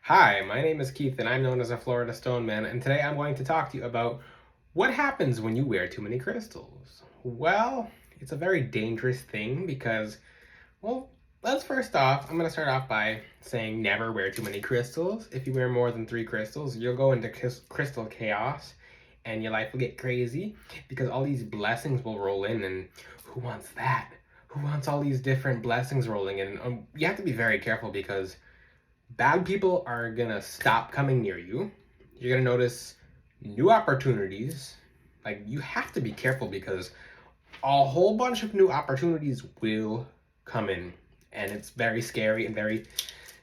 Hi, my name is Keith and I'm known as a Florida Stone Man, and today I'm going to talk to you about what happens when you wear too many crystals. Well, it's a very dangerous thing because, well, let's first off, I'm going to start off by saying never wear too many crystals. If you wear more than 3 crystals, you'll go into crystal chaos and your life will get crazy because all these blessings will roll in, and who wants that? Who wants all these different blessings rolling in? You have to be very careful because bad people are gonna stop coming near you. You're gonna notice new opportunities. Like, you have to be careful because a whole bunch of new opportunities will come in. And it's very scary and very,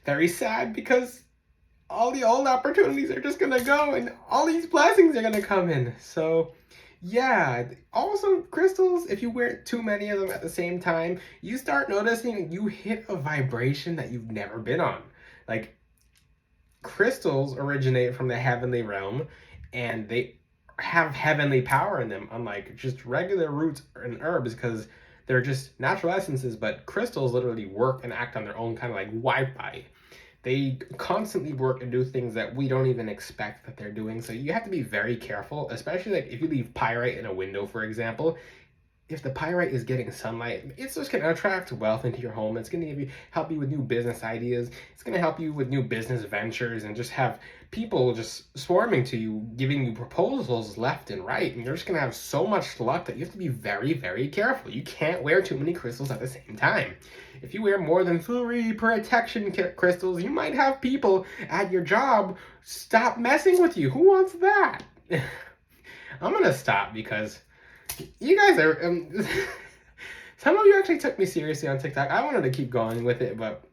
very sad because all the old opportunities are just gonna go and all these blessings are gonna come in. So, yeah. Also, crystals, if you wear too many of them at the same time, you start noticing you hit a vibration that you've never been on. Like, crystals originate from the heavenly realm and they have heavenly power in them, unlike just regular roots and herbs, because they're just natural essences. But crystals literally work and act on their own, kind of like Wi-Fi. They constantly work and do things that we don't even expect that they're doing. So you have to be very careful, especially like if you leave pyrite in a window, for example. If the pyrite is getting sunlight, it's just going to attract wealth into your home. It's going to help you with new business ideas. It's going to help you with new business ventures and just have people just swarming to you, giving you proposals left and right. And you're just going to have so much luck that you have to be very, very careful. You can't wear too many crystals at the same time. If you wear more than 3 protection crystals, you might have people at your job stop messing with you. Who wants that? I'm going to stop because you guys are. Some of you actually took me seriously on TikTok. I wanted to keep going with it, but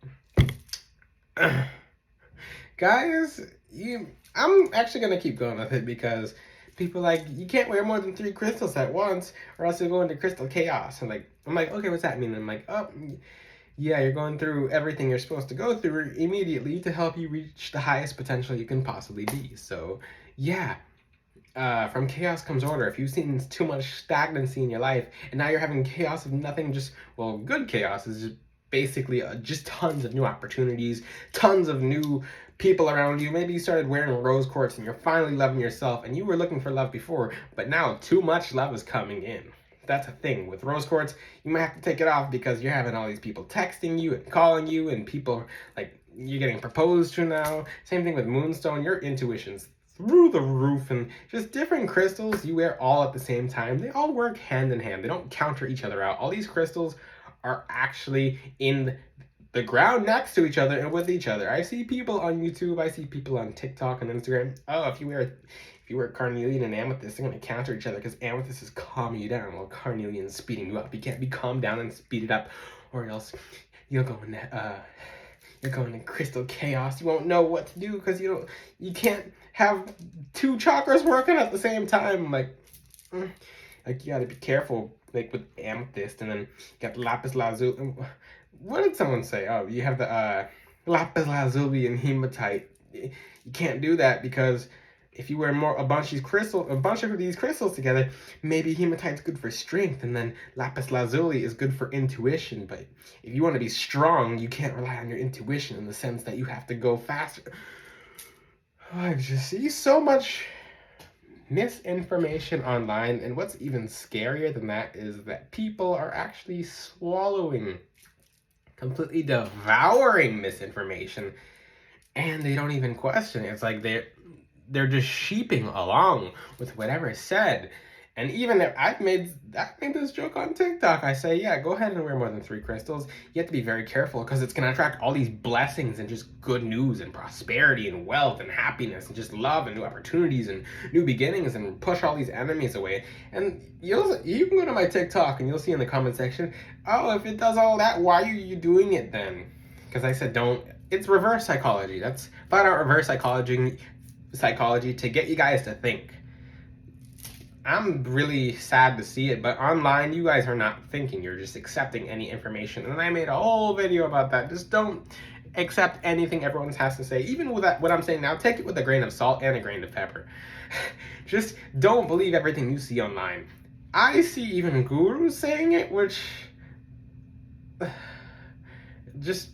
guys, I'm actually gonna keep going with it because people like you can't wear more than 3 crystals at once, or else you'll go into crystal chaos. And like, I'm like, okay, what's that mean? And I'm like, oh, yeah, you're going through everything you're supposed to go through immediately to help you reach the highest potential you can possibly be. So, yeah, from chaos comes order. If you've seen too much stagnancy in your life and now you're having chaos of nothing, just, well, good chaos is just basically just tons of new opportunities, tons of new people around you. Maybe you started wearing rose quartz and you're finally loving yourself, and you were looking for love before, but now too much love is coming in. That's a thing with rose quartz. You might have to take it off because you're having all these people texting you and calling you, and people like you're getting proposed to now. Same thing with moonstone. Your intuition's through the roof, and just different crystals you wear all at the same time. They all work hand in hand. They don't counter each other out. All these crystals are actually in the ground next to each other and with each other. I see people on YouTube, I see people on TikTok and Instagram. Oh, if you wear carnelian and amethyst, they're gonna counter each other because amethyst is calming you down while carnelian is speeding you up. You can't be calmed down and speed it up, or else you'll go in you're going in crystal chaos. You won't know what to do because you can't have 2 chakras working at the same time. Like you gotta be careful, like with amethyst, and then you got lapis lazuli. What did someone say? Oh, you have the lapis lazuli and hematite. You can't do that because if you wear a bunch of these crystals together, maybe hematite's good for strength, and then lapis lazuli is good for intuition. But if you want to be strong, you can't rely on your intuition in the sense that you have to go faster. I just see so much misinformation online, and what's even scarier than that is that people are actually swallowing, completely devouring misinformation, and they don't even question it. It's like they're just sheeping along with whatever is said. And even if I made this joke on TikTok, I say, yeah, go ahead and wear more than 3 crystals. You have to be very careful because it's gonna attract all these blessings and just good news and prosperity and wealth and happiness and just love and new opportunities and new beginnings, and push all these enemies away. And you can go to my TikTok and you'll see in the comment section, oh, if it does all that, why are you doing it then? Because I said don't. It's reverse psychology. That's flat out reverse psychology to get you guys to think. I'm really sad to see it, but online you guys are not thinking. You're just accepting any information. And I made a whole video about that. Just don't accept anything everyone has to say. Even with that, what I'm saying now, take it with a grain of salt and a grain of pepper. Just don't believe everything you see online. I see even gurus saying it, which just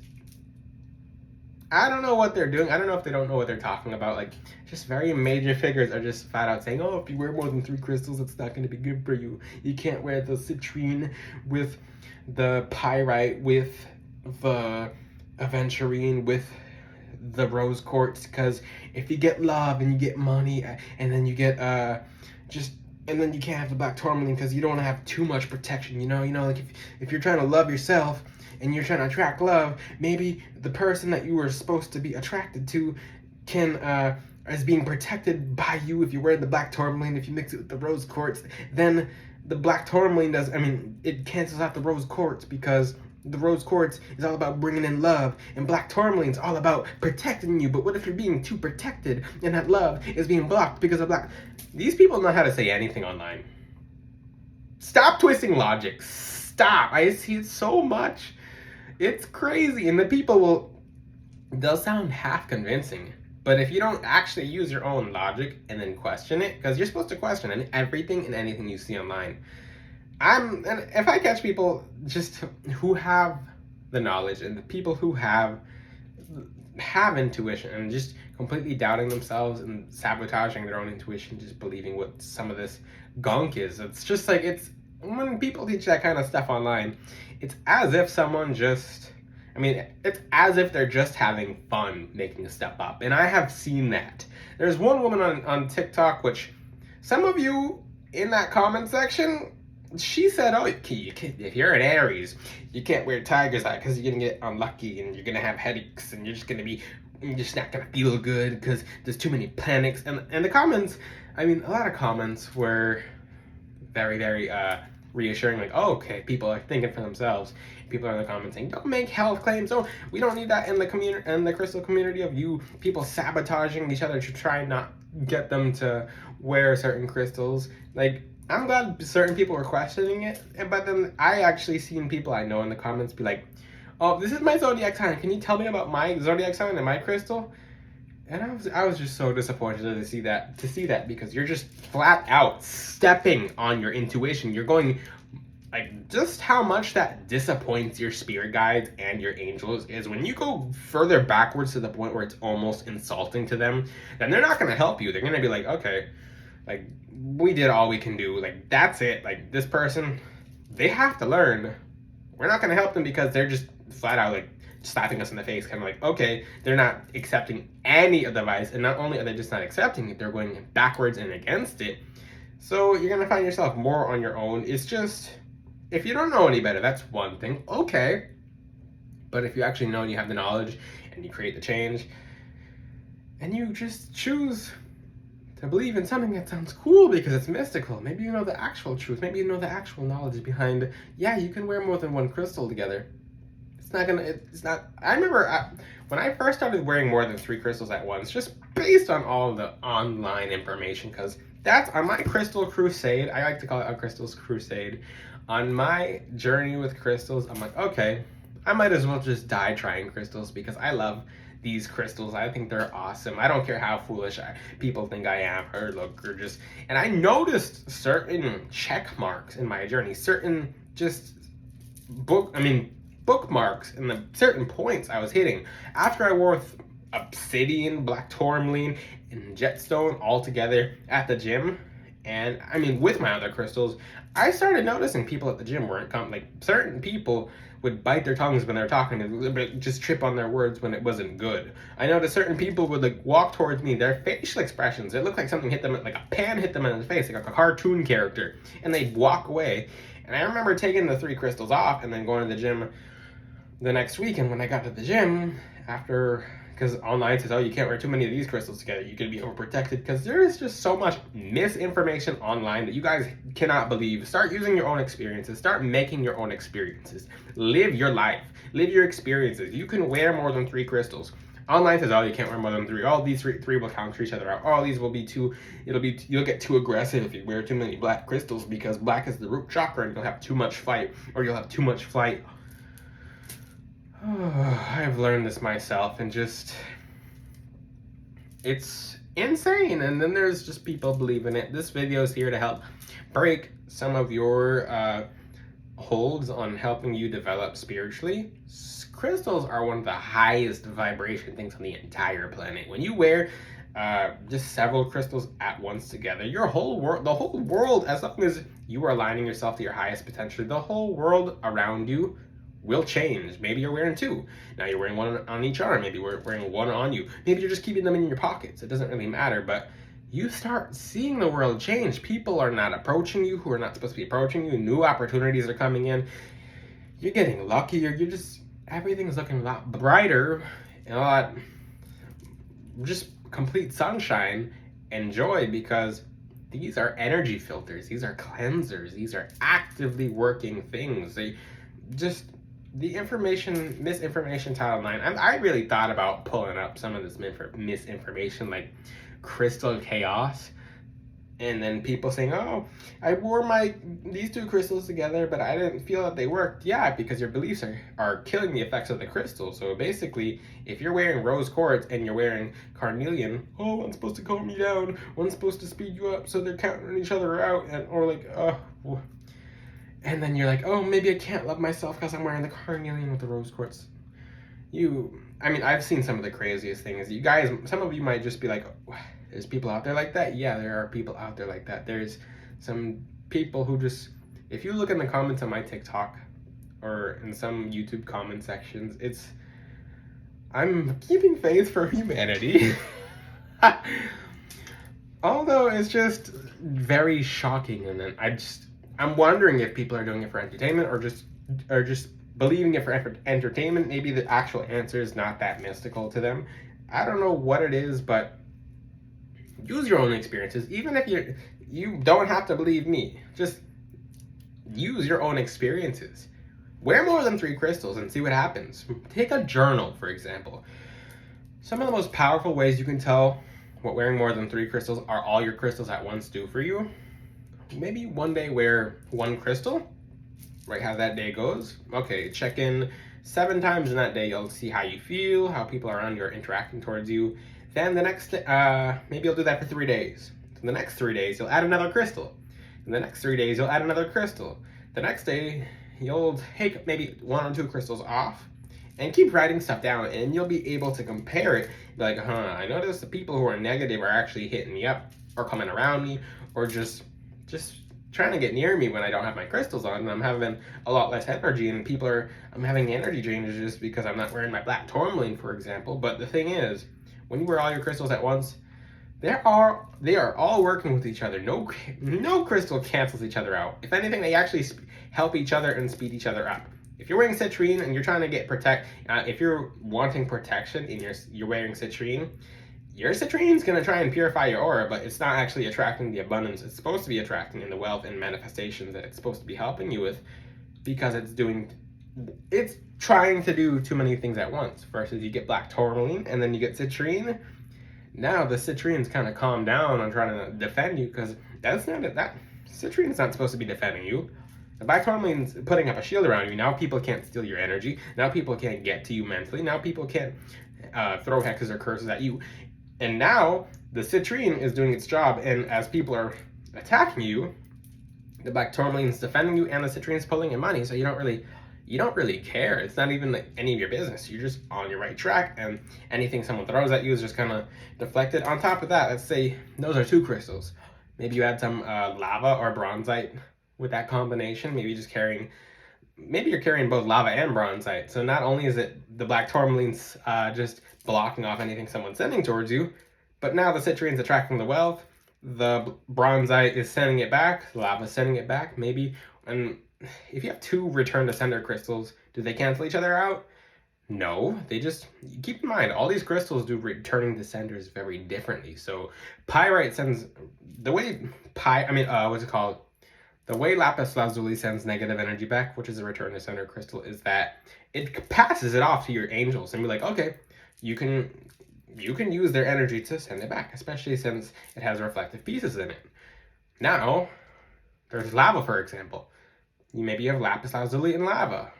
I don't know what they're doing. I don't know if they don't know what they're talking about. Like, just very major figures are just flat out saying, oh, if you wear more than 3 crystals, it's not going to be good for you. You can't wear the citrine with the pyrite, with the aventurine, with the rose quartz, because if you get love and you get money and then you get just and then you can't have the black tourmaline because you don't want to have too much protection, like if you're trying to love yourself and you're trying to attract love, maybe the person that you were supposed to be attracted to can is being protected by you. If you wear the black tourmaline, if you mix it with the rose quartz, then the black tourmaline it cancels out the rose quartz, because the rose quartz is all about bringing in love, and black tourmaline is all about protecting you. But what if you're being too protected and that love is being blocked because of black? These people know how to say anything online. Stop twisting logic. Stop. I see it so much. It's crazy. And the people they'll sound half convincing. But if you don't actually use your own logic and then question it, because you're supposed to question everything and anything you see online. And if I catch people just who have the knowledge, and the people who have intuition and just completely doubting themselves and sabotaging their own intuition, just believing what some of this gunk is, it's just like, it's when people teach that kind of stuff online, it's as if someone just, it's as if they're just having fun making stuff up. And I have seen that. There's one woman on TikTok, which some of you in that comment section, she said, oh, if you're an Aries, you can't wear tiger's eye because you're going to get unlucky and you're going to have headaches and you're just not going to feel good because there's too many planets. And the comments, a lot of comments were very, very reassuring, like, oh, okay, people are thinking for themselves. People are in the comments saying, don't make health claims. Oh, we don't need that in the community, in the crystal community, of you people sabotaging each other to try and not get them to wear certain crystals. Like, I'm glad certain people were questioning it, but then I actually seen people I know in the comments be like, oh, this is my zodiac sign. Can you tell me about my zodiac sign and my crystal? And I was just so disappointed to see that because you're just flat out stepping on your intuition. You're going, like, just how much that disappoints your spirit guides and your angels is when you go further backwards to the point where it's almost insulting to them. Then they're not going to help you. They're going to be like, okay, like, we did all we can do. Like, that's it. Like, this person, they have to learn. We're not going to help them because they're just flat out, like, slapping us in the face. Kind of like, okay, they're not accepting any of the advice. And not only are they just not accepting it, they're going backwards and against it. So you're going to find yourself more on your own. It's just, if you don't know any better, that's one thing. Okay. But if you actually know and you have the knowledge and you create the change and you just choose to believe in something that sounds cool because it's mystical. Maybe you know the actual truth. Maybe you know the actual knowledge behind, yeah, you can wear more than one crystal together. I remember when I first started wearing more than 3 crystals at once, just based on all the online information, because that's on my crystal crusade. I like to call it a crystals crusade. On my journey with crystals, I'm like, okay, I might as well just die trying crystals because I love these crystals. I think they're awesome. I don't care how foolish people think I am or look or just. And I noticed certain check marks in my journey, certain just bookmarks in the certain points I was hitting after I wore obsidian, black tourmaline, and jetstone all together at the gym. And with my other crystals, I started noticing people at the gym weren't certain people would bite their tongues when they're talking and just trip on their words when it wasn't good. I noticed certain people would walk towards me, their facial expressions, it looked like something hit them, like a pan hit them in the face, like a cartoon character, and they'd walk away. And I remember taking the 3 crystals off and then going to the gym the next week. And when I got to the gym because online says, oh, you can't wear too many of these crystals together, you can be overprotected, because there is just so much misinformation online that you guys cannot believe. Start using your own experiences. Start making your own experiences. Live your life. Live your experiences. You can wear more than 3 crystals. Online says, oh, you can't wear more than 3. All these three will counter each other out. All these will be you'll get too aggressive if you wear too many black crystals, because black is the root chakra and you'll have too much fight, or you'll have too much flight. I've learned this myself, and it's insane. And then there's just people believing it. This video is here to help break some of your holds on helping you develop spiritually. crystals are one of the highest vibration things on the entire planet. When you wear just several crystals at once together, your whole world, the whole world, as long as you are aligning yourself to your highest potential, the whole world around you will change. Maybe you're wearing two. Now you're wearing one on each arm. Maybe you're wearing one on you. Maybe you're just keeping them in your pockets. It doesn't really matter, but you start seeing the world change. People are not approaching you who are not supposed to be approaching you. New opportunities are coming in. You're getting luckier. You're just, everything's looking a lot brighter, and a lot just complete sunshine and joy, because these are energy filters. These are cleansers. These are actively working things. They just, the misinformation Title IX. I really thought about pulling up some of this misinformation, like crystal chaos, and then people saying, "Oh, I wore these two crystals together, but I didn't feel that they worked." Yeah, because your beliefs are killing the effects of the crystal. So basically, if you're wearing rose quartz and you're wearing carnelian, oh, one's supposed to calm you down, one's supposed to speed you up, so they're counting each other out, and then you're like, oh, maybe I can't love myself because I'm wearing the carnelian with the rose quartz. I've seen some of the craziest things. You guys, some of you might just be like, oh, there's people out there like that. Yeah, there are people out there like that. There's some people who just, if you look in the comments on my TikTok or in some YouTube comment sections, I'm keeping faith for humanity. Although it's just very shocking, and then I'm wondering if people are doing it for entertainment or just believing it for entertainment. Maybe the actual answer is not that mystical to them. I don't know what it is, but use your own experiences. Even if you don't have to believe me, just use your own experiences. Wear more than 3 crystals and see what happens. Take a journal, for example. Some of the most powerful ways you can tell what wearing more than 3 crystals are all your crystals at once do for you. Maybe one day wear 1 crystal, right? How that day goes. Okay, check in 7 times in that day. You'll see how you feel, how people around you are interacting towards you. Then the next, maybe you'll do that for 3 days. The next 3 days, you'll add another crystal. And the next 3 days, you'll add another crystal. The next day, you'll take maybe 1 or 2 crystals off and keep writing stuff down, and you'll be able to compare it. Be like, I noticed the people who are negative are actually hitting me up or coming around me or just trying to get near me when I don't have my crystals on, and I'm having a lot less energy, and I'm having energy changes just because I'm not wearing my black tourmaline, for example. But the thing is, when you wear all your crystals at once, they are all working with each other. No crystal cancels each other out. If anything, they actually help each other and speed each other up. If you're wearing citrine and you're trying to get if you're wanting protection and you're wearing citrine, your citrine's gonna try and purify your aura, but it's not actually attracting the abundance it's supposed to be attracting in the wealth and manifestations that it's supposed to be helping you with, because it's trying to do too many things at once. Versus you get black tourmaline and then you get citrine. Now the citrine's kind of calmed down on trying to defend you, because that citrine's not supposed to be defending you. The black tourmaline's putting up a shield around you. Now people can't steal your energy. Now people can't get to you mentally. Now people can't throw hexes or curses at you. And now the citrine is doing its job, and as people are attacking you, the black tourmaline's defending you and the citrine's pulling in money, so you don't really care. It's not even like any of your business. You're just on your right track, and anything someone throws at you is just kind of deflected. On top of that, let's say those are 2 crystals. Maybe you add some lava or bronzite with that combination. Maybe you're carrying both lava and bronzite. So not only is it the black tourmaline's just blocking off anything someone's sending towards you, but now the citrine's attracting the wealth. The bronzite is sending it back. The lava's sending it back. Maybe, and if you have 2 return to sender crystals, do they cancel each other out? No, they just, keep in mind, all these crystals do returning to senders very differently. So pyrite sends, the way the way lapis lazuli sends negative energy back, which is a return to sender crystal, is that it passes it off to your angels and be like, okay, you can use their energy to send it back, especially since it has reflective pieces in it. Now, there's lava, for example. Maybe you have lapis lazuli and lava.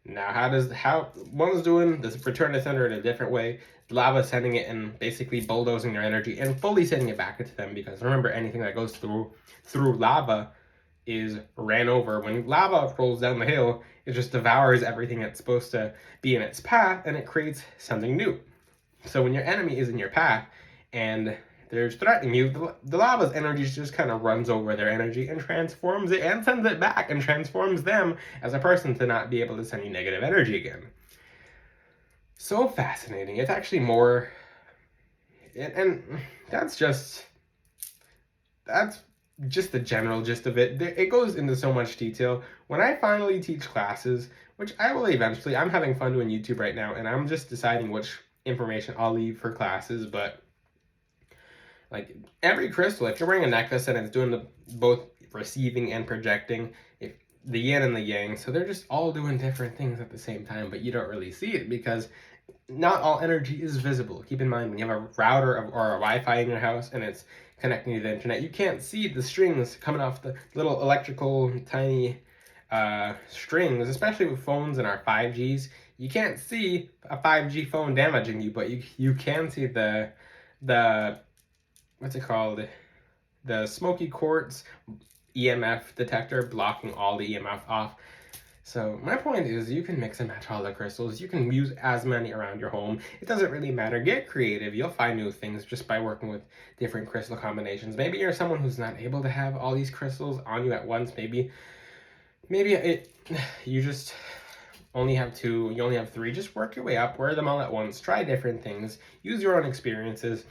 Now, how one's doing this return to sender in a different way. Lava sending it and basically bulldozing their energy and fully sending it back into them, because remember, anything that goes through lava is ran over. When lava rolls down the hill, it just devours everything that's supposed to be in its path, and it creates something new. So when your enemy is in your path and they're threatening you, the lava's energy just kind of runs over their energy and transforms it and sends it back and transforms them as a person to not be able to send you negative energy again. So fascinating. It's actually more, and that's just the general gist of it. It goes into so much detail. When I finally teach classes, which I will eventually, I'm having fun doing YouTube right now, and I'm just deciding which information I'll leave for classes, but like every crystal, if you're wearing a necklace and it's doing the both receiving and projecting, if the yin and the yang, so they're just all doing different things at the same time, but you don't really see it because not all energy is visible. Keep in mind, when you have a router or a Wi-Fi in your house and it's connecting to the internet, you can't see the strings coming off the little electrical tiny strings, especially with phones and our 5Gs. You can't see a 5G phone damaging you, but you can see the what's it called? The smoky quartz EMF detector blocking all the EMF off. So my point is, you can mix and match all the crystals. You can use as many around your home. It doesn't really matter. Get creative. You'll find new things just by working with different crystal combinations. Maybe you're someone who's not able to have all these crystals on you at once. Maybe you just only have 2, you only have 3. Just work your way up, wear them all at once, try different things, use your own experiences.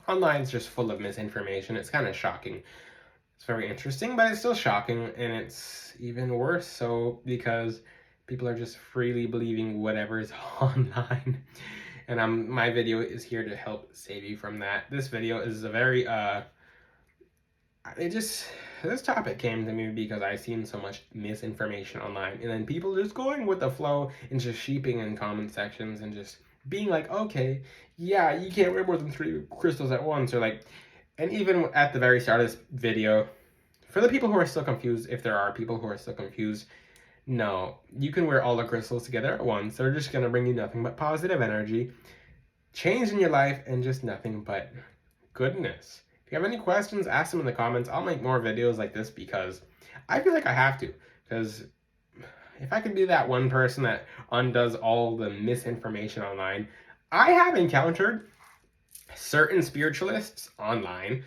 Online's just full of misinformation. It's kind of shocking. It's very interesting, but it's still shocking, and it's even worse so because people are just freely believing whatever is online. And my video is here to help save you from that. This video is a very this topic came to me because I've seen so much misinformation online, and then people just going with the flow and just sheeping in comment sections and just being like, okay, yeah, you can't wear more than 3 crystals at once, or like, and even at the very start of this video, for the people who are still confused, if there are people who are still confused, no, you can wear all the crystals together at once. They're just going to bring you nothing but positive energy, change in your life, and just nothing but goodness. If you have any questions, ask them in the comments. I'll make more videos like this because I feel like I have to, because if I could be that one person that undoes all the misinformation online, I have encountered certain spiritualists online,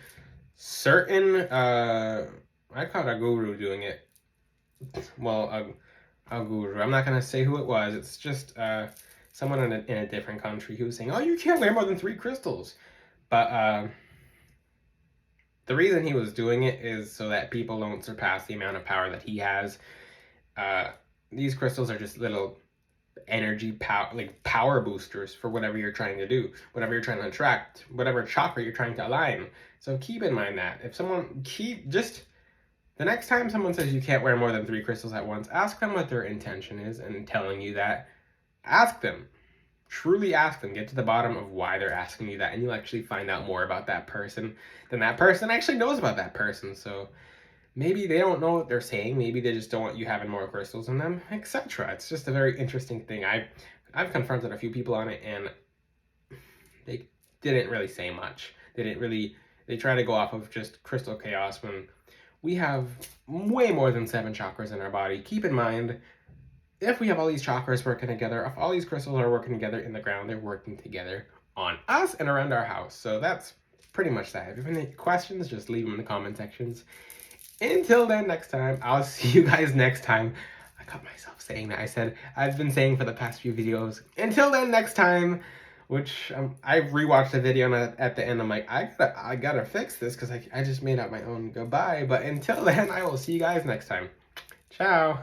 certain, I caught a guru doing it. Well, a guru. I'm not going to say who it was. It's just someone in a different country who was saying, oh, you can't wear more than 3 crystals. But the reason he was doing it is so that people don't surpass the amount of power that he has. These crystals are just little energy power boosters for whatever you're trying to do, whatever you're trying to attract, whatever chakra you're trying to align. So keep in mind that if someone the next time someone says you can't wear more than 3 crystals at once, ask them what their intention is, and telling you that, ask them. Truly ask them. Get to the bottom of why they're asking you that, and you'll actually find out more about that person than that person actually knows about that person. So maybe they don't know what they're saying. Maybe they just don't want you having more crystals in them, etc. It's just a very interesting thing. I've confronted a few people on it, and they didn't really say much. They try to go off of just crystal chaos when we have way more than 7 chakras in our body. Keep in mind, if we have all these chakras working together, if all these crystals are working together in the ground, they're working together on us and around our house. So that's pretty much that. If you have any questions, just leave them in the comment sections. Until then, next time, I'll see you guys next time. I caught myself saying that. I've been saying for the past few videos. Until then, next time, which I rewatched the video, and at the end I'm like, I gotta fix this because I just made up my own goodbye. But until then, I will see you guys next time. Ciao.